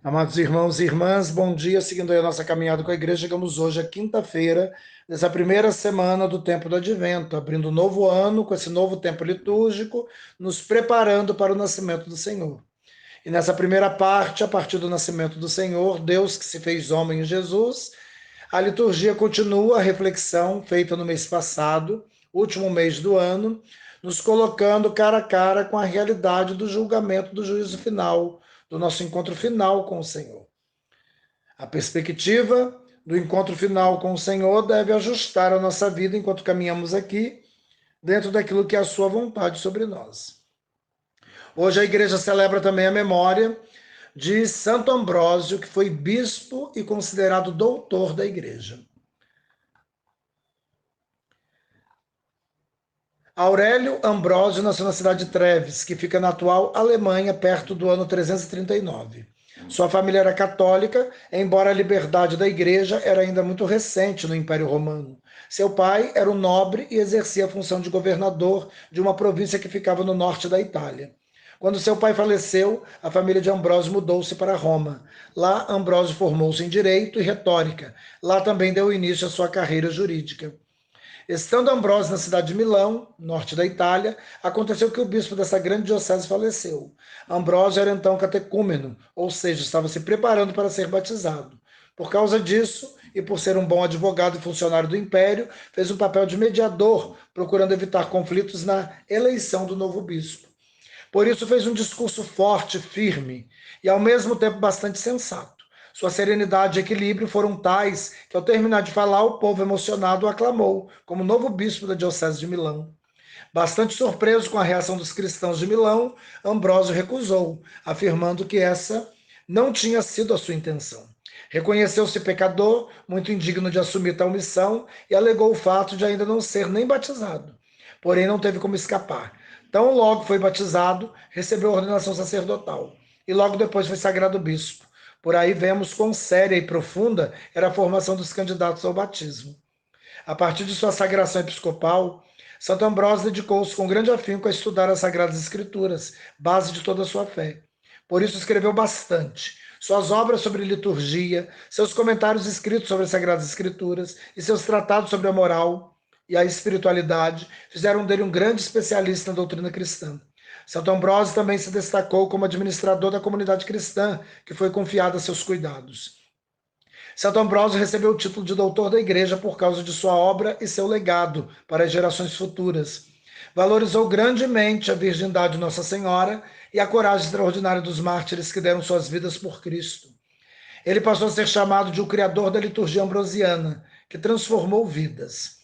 Amados irmãos e irmãs, bom dia. Seguindo aí a nossa caminhada com a igreja, chegamos hoje à quinta-feira, dessa primeira semana do tempo do Advento, abrindo um novo ano com esse novo tempo litúrgico, nos preparando para o nascimento do Senhor. E nessa primeira parte, a partir do nascimento do Senhor, Deus que se fez homem em Jesus, a liturgia continua a reflexão feita no mês passado, último mês do ano, nos colocando cara a cara com a realidade do julgamento do juízo final, do nosso encontro final com o Senhor. A perspectiva do encontro final com o Senhor deve ajustar a nossa vida enquanto caminhamos aqui, dentro daquilo que é a sua vontade sobre nós. Hoje a igreja celebra também a memória de Santo Ambrósio, que foi bispo e considerado doutor da igreja. Aurélio Ambrósio nasceu na cidade de Treves, que fica na atual Alemanha, perto do ano 339. Sua família era católica, embora a liberdade da igreja era ainda muito recente no Império Romano. Seu pai era um nobre e exercia a função de governador de uma província que ficava no norte da Itália. Quando seu pai faleceu, a família de Ambrósio mudou-se para Roma. Lá, Ambrósio formou-se em direito e retórica. Lá também deu início à sua carreira jurídica. Estando Ambrósio na cidade de Milão, norte da Itália, aconteceu que o bispo dessa grande diocese faleceu. Ambrósio era então catecúmeno, ou seja, estava se preparando para ser batizado. Por causa disso, e por ser um bom advogado e funcionário do império, fez um papel de mediador, procurando evitar conflitos na eleição do novo bispo. Por isso fez um discurso forte, firme e ao mesmo tempo bastante sensato. Sua serenidade e equilíbrio foram tais que, ao terminar de falar, o povo emocionado o aclamou como novo bispo da Diocese de Milão. Bastante surpreso com a reação dos cristãos de Milão, Ambrósio recusou, afirmando que essa não tinha sido a sua intenção. Reconheceu-se pecador, muito indigno de assumir tal missão, e alegou o fato de ainda não ser nem batizado. Porém, não teve como escapar. Tão logo foi batizado, recebeu a ordenação sacerdotal, e logo depois foi sagrado bispo. Por aí vemos quão séria e profunda era a formação dos candidatos ao batismo. A partir de sua sagração episcopal, Santo Ambrósio dedicou-se com grande afinco a estudar as Sagradas Escrituras, base de toda a sua fé. Por isso escreveu bastante. Suas obras sobre liturgia, seus comentários escritos sobre as Sagradas Escrituras e seus tratados sobre a moral e a espiritualidade fizeram dele um grande especialista na doutrina cristã. Santo Ambrósio também se destacou como administrador da comunidade cristã, que foi confiada a seus cuidados. Santo Ambrósio recebeu o título de doutor da igreja por causa de sua obra e seu legado para as gerações futuras. Valorizou grandemente a virgindade de Nossa Senhora e a coragem extraordinária dos mártires que deram suas vidas por Cristo. Ele passou a ser chamado de o criador da liturgia ambrosiana, que transformou vidas.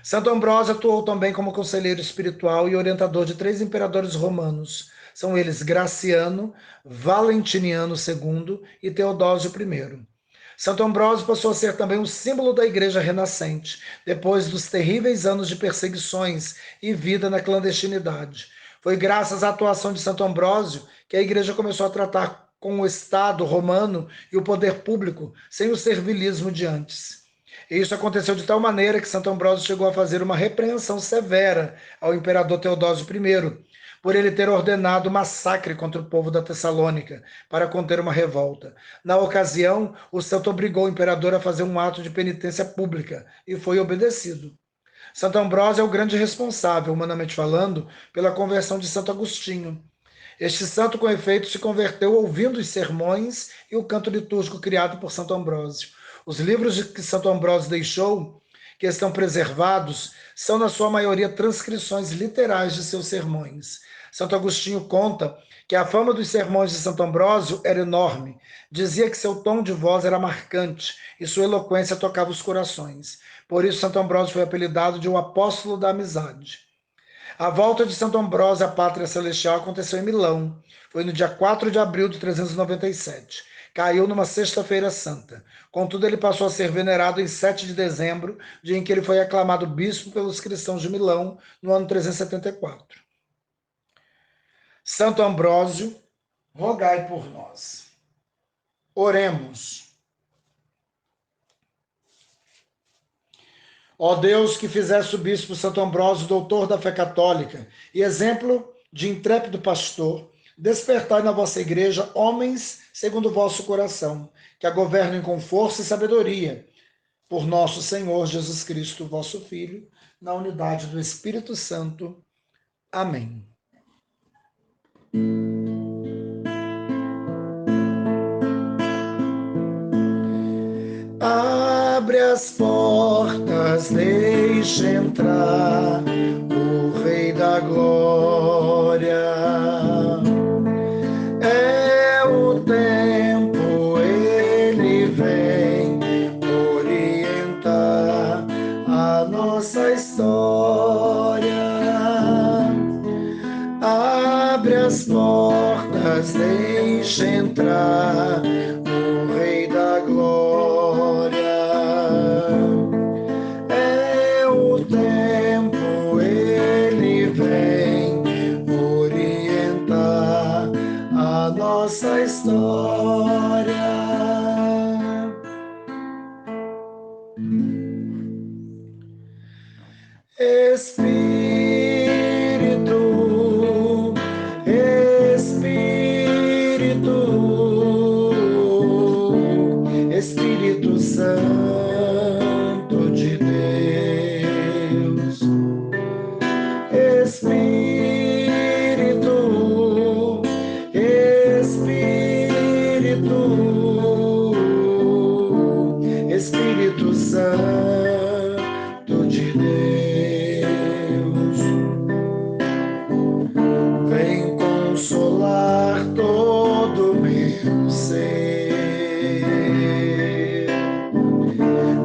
Santo Ambrósio atuou também como conselheiro espiritual e orientador de 3 imperadores romanos. São eles Graciano, Valentiniano II e Teodósio I. Santo Ambrósio passou a ser também um símbolo da igreja renascente, depois dos terríveis anos de perseguições e vida na clandestinidade. Foi graças à atuação de Santo Ambrósio que a igreja começou a tratar com o Estado romano e o poder público sem o servilismo de antes. E isso aconteceu de tal maneira que Santo Ambrósio chegou a fazer uma repreensão severa ao imperador Teodósio I, por ele ter ordenado massacre contra o povo da Tessalônica, para conter uma revolta. Na ocasião, o santo obrigou o imperador a fazer um ato de penitência pública, e foi obedecido. Santo Ambrósio é o grande responsável, humanamente falando, pela conversão de Santo Agostinho. Este santo, com efeito, se converteu ouvindo os sermões e o canto litúrgico criado por Santo Ambrósio. Os livros que Santo Ambrósio deixou, que estão preservados, são, na sua maioria, transcrições literais de seus sermões. Santo Agostinho conta que a fama dos sermões de Santo Ambrósio era enorme. Dizia que seu tom de voz era marcante e sua eloquência tocava os corações. Por isso, Santo Ambrósio foi apelidado de o apóstolo da amizade. A volta de Santo Ambrósio à pátria celestial aconteceu em Milão. Foi no dia 4 de abril de 397. Caiu numa sexta-feira santa. Contudo, ele passou a ser venerado em 7 de dezembro, dia em que ele foi aclamado bispo pelos cristãos de Milão, no ano 374. Santo Ambrósio, rogai por nós. Oremos. Ó Deus, que fizeste o bispo Santo Ambrósio doutor da fé católica e exemplo de intrépido pastor, Despertai na vossa igreja homens segundo o vosso coração, que a governem com força e sabedoria, por nosso Senhor Jesus Cristo, vosso Filho, na unidade do Espírito Santo. Amém. Abre as portas, deixa entrar o Rei da Glória. É o tempo, ele vem orientar a nossa história. Abre as portas, deixa entrar o Rei da Glória. É o tempo, ele vem orientar a nossa história. Espírito, Espírito Santo de Deus, Espírito, Espírito Santo de Deus, vem consolar todo meu ser,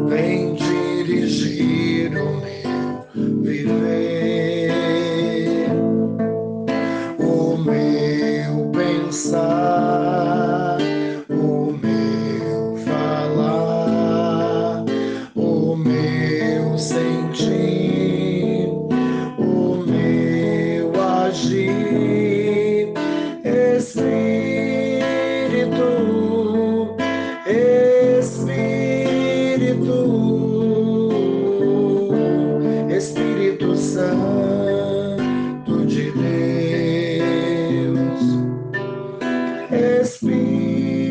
vem dirigir o meu viver, o meu pensar, o meu falar, o meu sentir, o meu agir. Espírito, Espírito Santo de Deus, Espírito,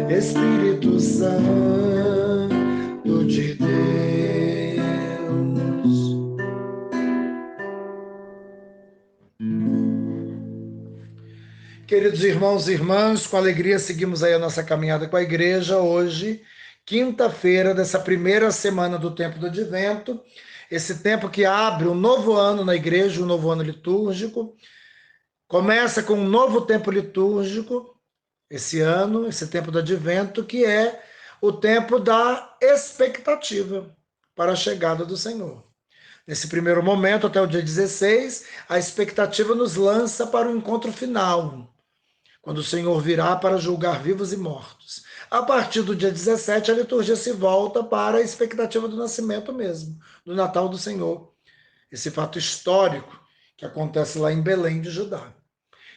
Espírito Santo de Deus. Queridos irmãos e irmãs, com alegria seguimos aí a nossa caminhada com a igreja hoje, quinta-feira dessa primeira semana do tempo do Advento, esse tempo que abre um novo ano na igreja, um novo ano litúrgico. Começa com um novo tempo litúrgico, esse ano, esse tempo do Advento, que é o tempo da expectativa para a chegada do Senhor. Nesse primeiro momento, até o dia 16, a expectativa nos lança para o encontro final, quando o Senhor virá para julgar vivos e mortos. A partir do dia 17, a liturgia se volta para a expectativa do nascimento mesmo, do Natal do Senhor. Esse fato histórico que acontece lá em Belém de Judá.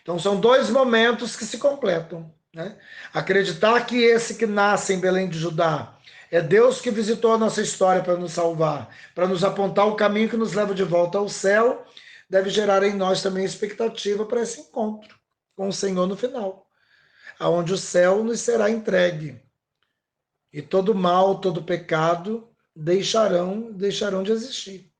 Então são dois momentos que se completam, né? Acreditar que esse que nasce em Belém de Judá é Deus que visitou a nossa história para nos salvar, para nos apontar o caminho que nos leva de volta ao céu, deve gerar em nós também expectativa para esse encontro com o Senhor no final, aonde o céu nos será entregue e todo mal, todo pecado deixarão de existir.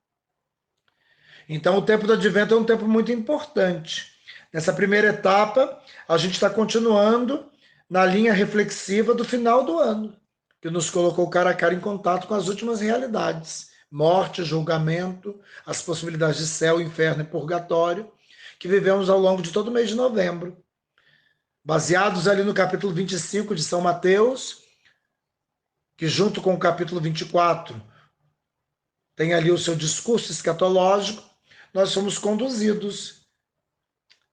Então o tempo do Advento é um tempo muito importante. Nessa primeira etapa, a gente está continuando na linha reflexiva do final do ano, que nos colocou cara a cara em contato com as últimas realidades, morte, julgamento, as possibilidades de céu, inferno e purgatório, que vivemos ao longo de todo o mês de novembro. Baseados ali no capítulo 25 de São Mateus, que junto com o capítulo 24 tem ali o seu discurso escatológico, nós somos conduzidos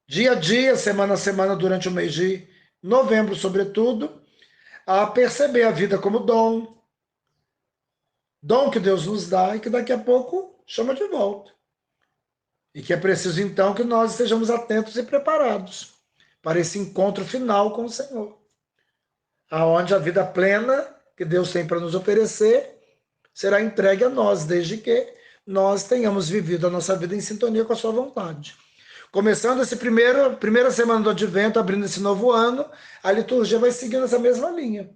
dia a dia, semana a semana, durante o mês de novembro, sobretudo, a perceber a vida como dom que Deus nos dá e que daqui a pouco chama de volta. E que é preciso, então, que nós estejamos atentos e preparados para esse encontro final com o Senhor, aonde a vida plena que Deus tem para nos oferecer será entregue a nós, desde que nós tenhamos vivido a nossa vida em sintonia com a sua vontade. Começando essa primeira semana do Advento, abrindo esse novo ano, a liturgia vai seguindo essa mesma linha.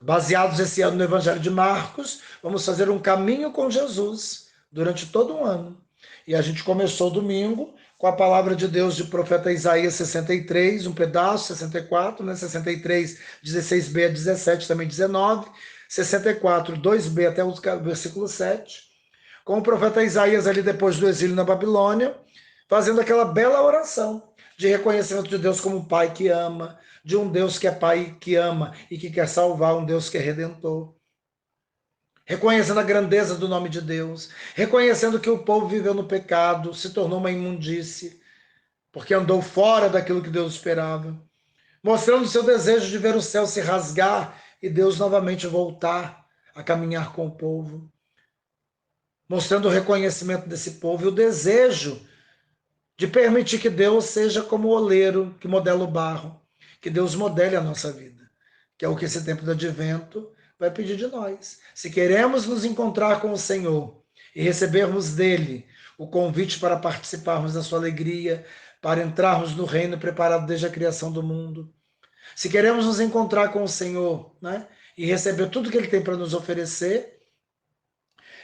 Baseados esse ano no Evangelho de Marcos, vamos fazer um caminho com Jesus durante todo um ano. E a gente começou domingo com a palavra de Deus de profeta Isaías 63, um pedaço, 64, né? 63, 16b a 17, também 19, 64, 2b até o versículo 7, com o profeta Isaías ali depois do exílio na Babilônia, fazendo aquela bela oração de reconhecimento de Deus como um pai que ama, de um Deus que é pai que ama e que quer salvar, um Deus que é redentor. Reconhecendo a grandeza do nome de Deus, reconhecendo que o povo viveu no pecado, se tornou uma imundície, porque andou fora daquilo que Deus esperava, mostrando o seu desejo de ver o céu se rasgar e Deus novamente voltar a caminhar com o povo, mostrando o reconhecimento desse povo e o desejo de permitir que Deus seja como o oleiro que modela o barro, que Deus modele a nossa vida, que é o que esse tempo do Advento vai pedir de nós. Se queremos nos encontrar com o Senhor e recebermos dele o convite para participarmos da sua alegria, para entrarmos no reino preparado desde a criação do mundo, se queremos nos encontrar com o Senhor, né, e receber tudo que ele tem para nos oferecer,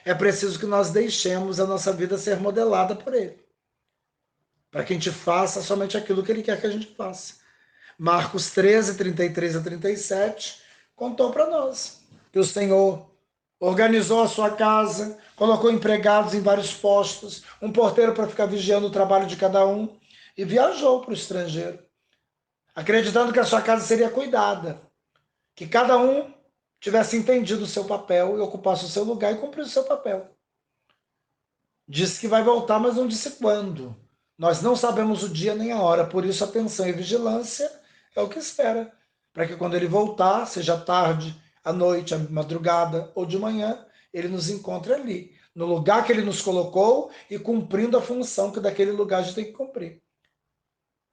é preciso que nós deixemos a nossa vida ser modelada por ele, para que a gente faça somente aquilo que ele quer que a gente faça. Marcos 13, 33 a 37, contou para nós que o Senhor organizou a sua casa, colocou empregados em vários postos, um porteiro para ficar vigiando o trabalho de cada um, e viajou para o estrangeiro, acreditando que a sua casa seria cuidada, que cada um tivesse entendido o seu papel e ocupasse o seu lugar e cumprisse o seu papel. Disse que vai voltar, mas não disse quando. Nós não sabemos o dia nem a hora, por isso atenção e vigilância é o que espera, para que quando ele voltar, seja tarde, à noite, à madrugada ou de manhã, ele nos encontre ali, no lugar que ele nos colocou e cumprindo a função que daquele lugar a gente tem que cumprir.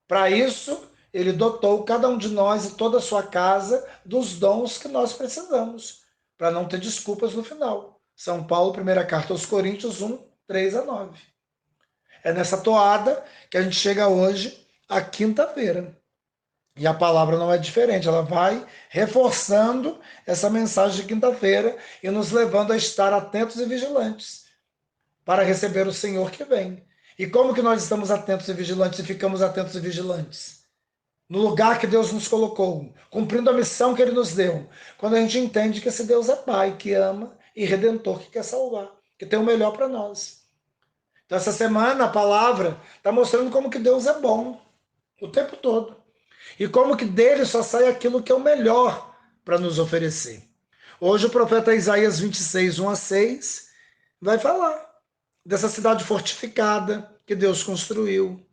Para isso, ele dotou cada um de nós e toda a sua casa dos dons que nós precisamos, para não ter desculpas no final. São Paulo, primeira carta aos Coríntios 1, 3 a 9. É nessa toada que a gente chega hoje, à quinta-feira. E a palavra não é diferente, ela vai reforçando essa mensagem de quinta-feira e nos levando a estar atentos e vigilantes para receber o Senhor que vem. E como que nós estamos atentos e vigilantes e ficamos atentos e vigilantes? No lugar que Deus nos colocou, cumprindo a missão que ele nos deu. Quando a gente entende que esse Deus é Pai, que ama e Redentor, que quer salvar, que tem o melhor para nós. Então essa semana a palavra está mostrando como que Deus é bom o tempo todo. E como que dele só sai aquilo que é o melhor para nos oferecer. Hoje o profeta Isaías 26, 1 a 6, vai falar dessa cidade fortificada que Deus construiu.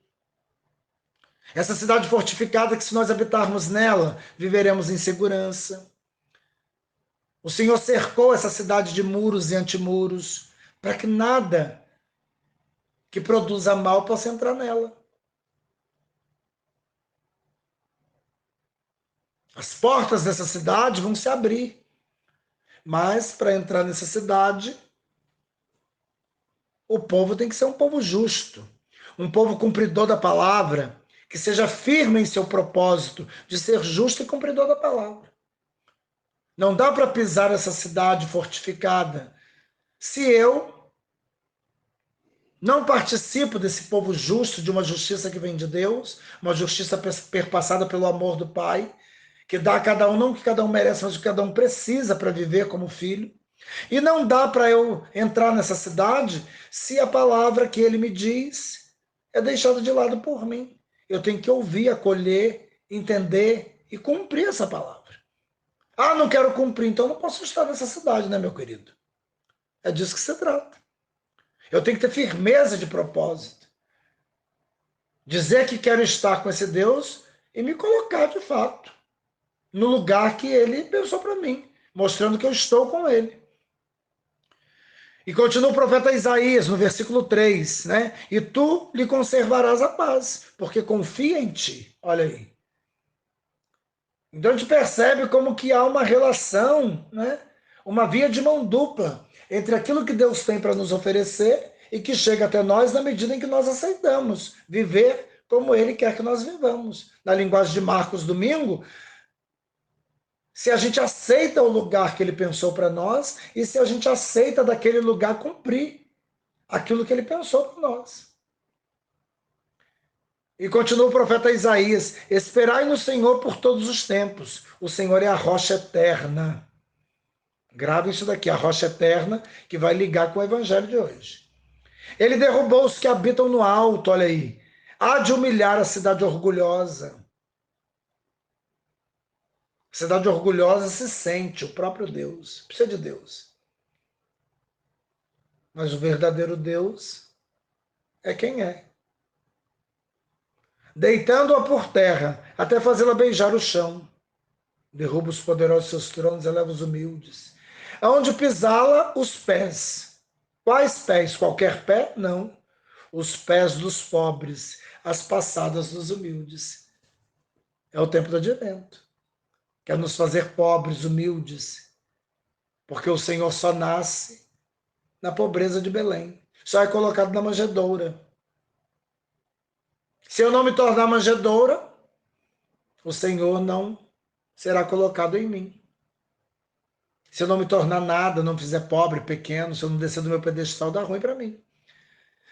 Essa cidade fortificada que, se nós habitarmos nela, viveremos em segurança. O Senhor cercou essa cidade de muros e antimuros para que nada que produza mal possa entrar nela. As portas dessa cidade vão se abrir, mas para entrar nessa cidade, o povo tem que ser um povo justo, um povo cumpridor da palavra, que seja firme em seu propósito de ser justo e cumpridor da palavra. Não dá para pisar essa cidade fortificada se eu não participo desse povo justo, de uma justiça que vem de Deus, uma justiça perpassada pelo amor do Pai, que dá a cada um, não o que cada um merece, mas o que cada um precisa para viver como filho. E não dá para eu entrar nessa cidade se a palavra que ele me diz é deixada de lado por mim. Eu tenho que ouvir, acolher, entender e cumprir essa palavra. Ah, não quero cumprir, então não posso estar nessa cidade, né, meu querido? É disso que se trata. Eu tenho que ter firmeza de propósito. Dizer que quero estar com esse Deus e me colocar de fato no lugar que ele pensou para mim, mostrando que eu estou com ele. E continua o profeta Isaías, no versículo 3, né? E tu lhe conservarás a paz, porque confia em ti. Olha aí. Então a gente percebe como que há uma relação, né? uma via de mão dupla entre aquilo que Deus tem para nos oferecer e que chega até nós na medida em que nós aceitamos viver como Ele quer que nós vivamos. Na linguagem de Marcos domingo, se a gente aceita o lugar que Ele pensou para nós e se a gente aceita daquele lugar cumprir aquilo que Ele pensou para nós. E continua o profeta Isaías: esperai no Senhor por todos os tempos. O Senhor é a rocha eterna. Grave isso daqui, a rocha eterna, que vai ligar com o evangelho de hoje. Ele derrubou os que habitam no alto, olha aí. Há de humilhar a cidade orgulhosa. A cidade orgulhosa se sente o próprio Deus, precisa de Deus. Mas o verdadeiro Deus é quem é. Deitando-a por terra, até fazê-la beijar o chão. Derruba os poderosos seus tronos, eleva os humildes. Aonde pisá-la, os pés. Quais pés? Qualquer pé? Não. Os pés dos pobres, as passadas dos humildes. É o tempo do advento. Quer nos fazer pobres, humildes, porque o Senhor só nasce na pobreza de Belém. Só é colocado na manjedoura. Se eu não me tornar manjedoura, o Senhor não será colocado em mim. Se eu não me tornar nada, não fizer pobre, pequeno, se eu não descer do meu pedestal, dá ruim para mim.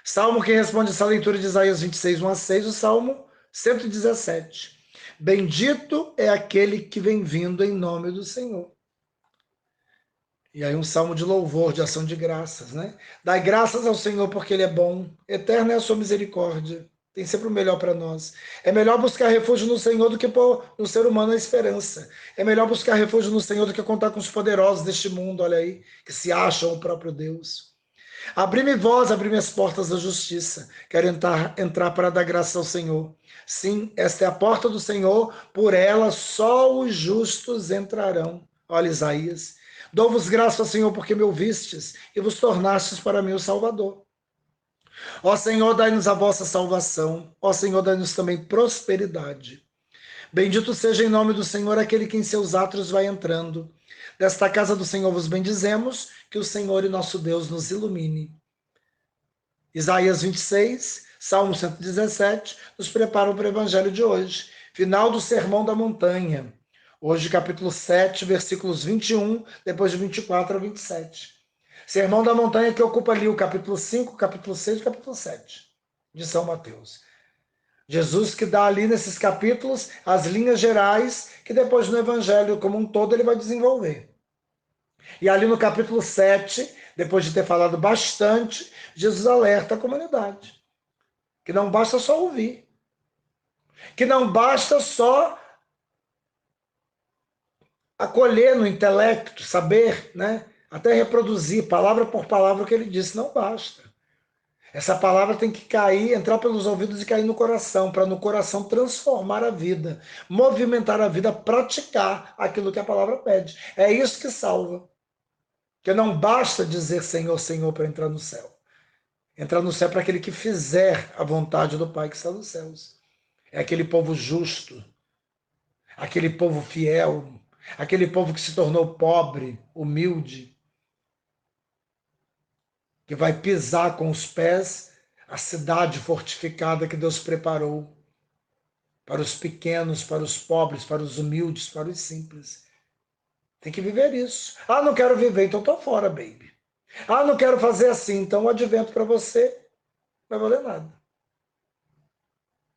Salmo que responde essa leitura de Isaías 26, 1 a 6, o Salmo 117. Bendito é aquele que vem vindo em nome do Senhor. E aí um salmo de louvor, de ação de graças, né? Dai graças ao Senhor porque Ele é bom, eterna é a sua misericórdia. Tem sempre o melhor para nós. É melhor buscar refúgio no Senhor do que pôr no ser humano a esperança. É melhor buscar refúgio no Senhor do que contar com os poderosos deste mundo, olha aí, que se acham o próprio Deus. Abri-me vós, abri-me as portas da justiça. Quero entrar para dar graça ao Senhor. Sim, esta é a porta do Senhor, por ela só os justos entrarão. Olha Isaías. Dou-vos graça ao Senhor porque me ouvistes e vos tornastes para mim o Salvador. Ó Senhor, dai-nos a vossa salvação. Ó Senhor, dai-nos também prosperidade. Bendito seja em nome do Senhor aquele que em seus átrios vai entrando. Desta casa do Senhor vos bendizemos, que o Senhor e nosso Deus nos ilumine. Isaías 26, Salmo 117, nos preparam para o evangelho de hoje. Final do Sermão da Montanha. Hoje, capítulo 7, versículos 21, depois de 24 a 27. Sermão da Montanha que ocupa ali o capítulo 5, capítulo 6 e capítulo 7 de São Mateus. Jesus que dá ali nesses capítulos as linhas gerais que depois no evangelho como um todo ele vai desenvolver. E ali no capítulo 7, depois de ter falado bastante, Jesus alerta a comunidade que não basta só ouvir, que não basta só acolher no intelecto, saber, né? Até reproduzir palavra por palavra o que ele disse, não basta. Essa palavra tem que cair, entrar pelos ouvidos e cair no coração, para no coração transformar a vida, movimentar a vida, praticar aquilo que a palavra pede. É isso que salva. Porque não basta dizer Senhor, Senhor para entrar no céu. Entrar no céu é para aquele que fizer a vontade do Pai que está nos céus. É aquele povo justo, aquele povo fiel, aquele povo que se tornou pobre, humilde, que vai pisar com os pés a cidade fortificada que Deus preparou para os pequenos, para os pobres, para os humildes, para os simples. Tem que viver isso. Ah, não quero viver, então estou fora, baby. Ah, não quero fazer assim, então o advento para você não vai valer nada.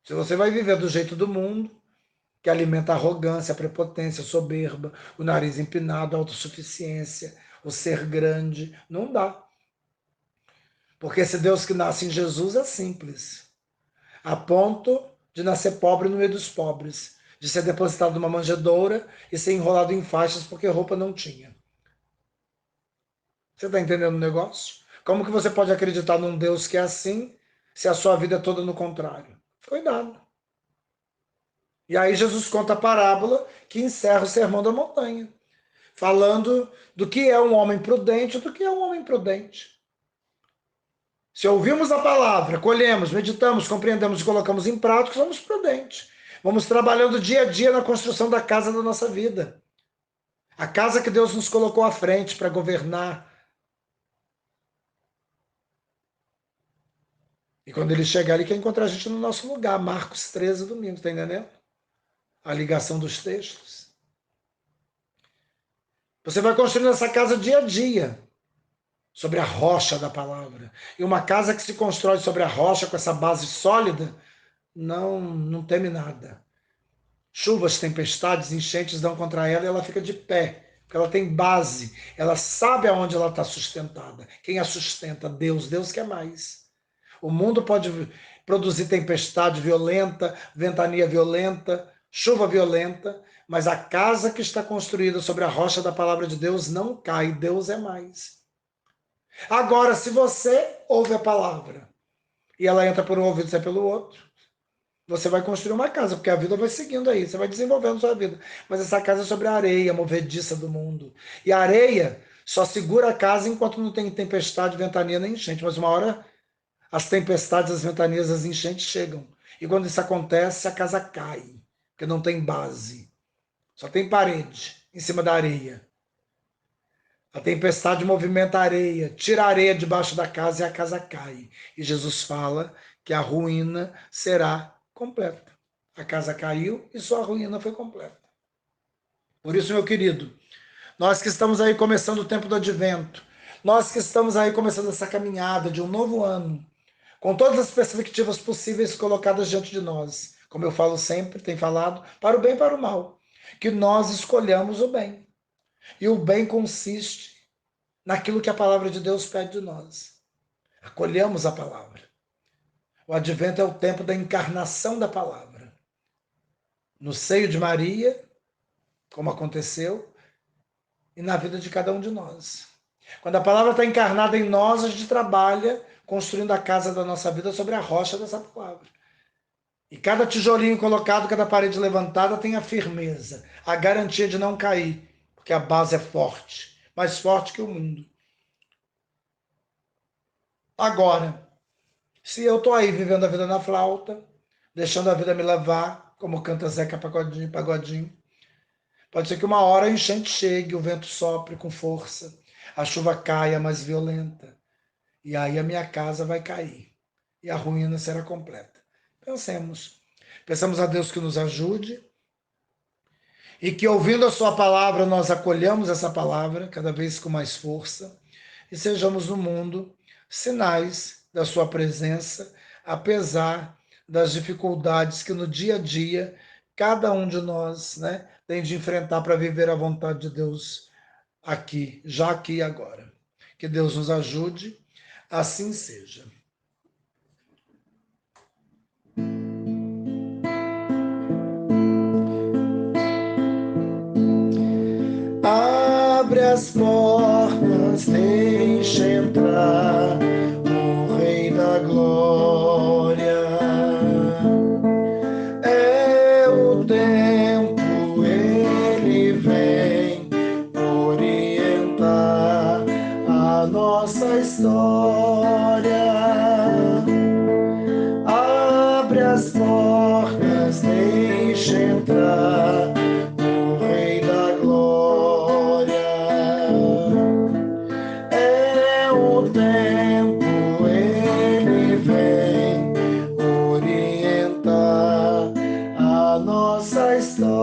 Se você vai viver do jeito do mundo, que alimenta a arrogância, a prepotência, a soberba, o nariz empinado, a autossuficiência, o ser grande, não dá. Porque esse Deus que nasce em Jesus é simples, a ponto de nascer pobre no meio dos pobres, de ser depositado numa manjedoura e ser enrolado em faixas porque roupa não tinha. Você está entendendo o negócio? Como que você pode acreditar num Deus que é assim, se a sua vida é toda no contrário? Cuidado. E aí Jesus conta a parábola que encerra o Sermão da Montanha, falando do que é um homem prudente e do que é um homem imprudente. Se ouvimos a palavra, colhemos, meditamos, compreendemos e colocamos em prática, somos prudentes. Vamos trabalhando dia a dia na construção da casa da nossa vida. A casa que Deus nos colocou à frente para governar. E quando ele chegar, ele quer encontrar a gente no nosso lugar. Marcos 13, domingo, tá entendendo? A ligação dos textos. Você vai construindo essa casa dia a dia, sobre a rocha da palavra. E uma casa que se constrói sobre a rocha, com essa base sólida, não teme nada. Chuvas, tempestades, enchentes dão contra ela e ela fica de pé, porque ela tem base, ela sabe aonde ela está sustentada. Quem a sustenta? Deus. Deus quer mais. O mundo pode produzir tempestade violenta, ventania violenta, chuva violenta, mas a casa que está construída sobre a rocha da palavra de Deus não cai. Deus é mais. Agora, se você ouve a palavra e ela entra por um ouvido e sai pelo outro, você vai construir uma casa, porque a vida vai seguindo aí, você vai desenvolvendo sua vida. Mas essa casa é sobre a areia movediça do mundo. E a areia só segura a casa enquanto não tem tempestade, ventania nem enchente. Mas uma hora as tempestades, as ventanias, as enchentes chegam. E quando isso acontece, a casa cai, porque não tem base. Só tem parede em cima da areia. A tempestade movimenta a areia, tira a areia debaixo da casa e a casa cai. E Jesus fala que a ruína será completa. A casa caiu e sua ruína foi completa. Por isso, meu querido, nós que estamos aí começando o tempo do advento, nós que estamos aí começando essa caminhada de um novo ano, com todas as perspectivas possíveis colocadas diante de nós, como eu falo sempre, tenho falado, para o bem e para o mal, que nós escolhamos o bem. E o bem consiste naquilo que a palavra de Deus pede de nós. Acolhamos a palavra. O advento é o tempo da encarnação da palavra. No seio de Maria, como aconteceu, e na vida de cada um de nós. Quando a palavra está encarnada em nós, a gente trabalha construindo a casa da nossa vida sobre a rocha dessa palavra. E cada tijolinho colocado, cada parede levantada tem a firmeza, a garantia de não cair, porque a base é forte, mais forte que o mundo. Agora, se eu estou aí vivendo a vida na flauta, deixando a vida me levar, como canta Zeca Pagodinho, Pagodinho, pode ser que uma hora a enchente chegue, o vento sopre com força, a chuva caia mais violenta, e aí a minha casa vai cair, e a ruína será completa. Pensemos a Deus que nos ajude, e que ouvindo a sua palavra, nós acolhamos essa palavra, cada vez com mais força, e sejamos no mundo sinais da sua presença, apesar das dificuldades que no dia a dia cada um de nós, né, tem de enfrentar para viver a vontade de Deus aqui, já aqui e agora. Que Deus nos ajude, assim seja. Abre as portas, deixa entrar o Rei da Glória. É o tempo, ele vem orientar a nossa história. Abre as portas, deixa entrar o Rei da Glória. É o tempo, ele vem orientar a nossa história.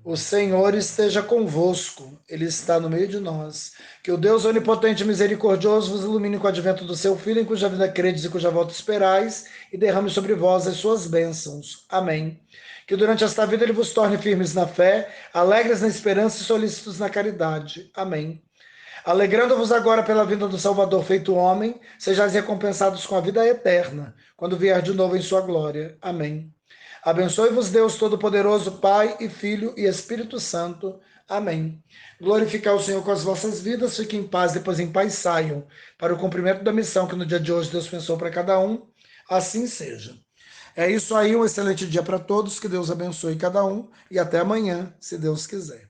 O Senhor esteja convosco, Ele está no meio de nós. Que o Deus onipotente e misericordioso vos ilumine com o advento do seu Filho, em cuja vida credes e cuja volta esperais, e derrame sobre vós as suas bênçãos. Amém. Que durante esta vida Ele vos torne firmes na fé, alegres na esperança e solícitos na caridade. Amém. Alegrando-vos agora pela vinda do Salvador feito homem, sejais recompensados com a vida eterna, quando vier de novo em sua glória. Amém. Abençoe-vos Deus Todo-Poderoso, Pai e Filho e Espírito Santo. Amém. Glorificar o Senhor com as vossas vidas, fiquem em paz, depois em paz saiam, para o cumprimento da missão que no dia de hoje Deus pensou para cada um. Assim seja. É isso aí, um excelente dia para todos, que Deus abençoe cada um e até amanhã, se Deus quiser.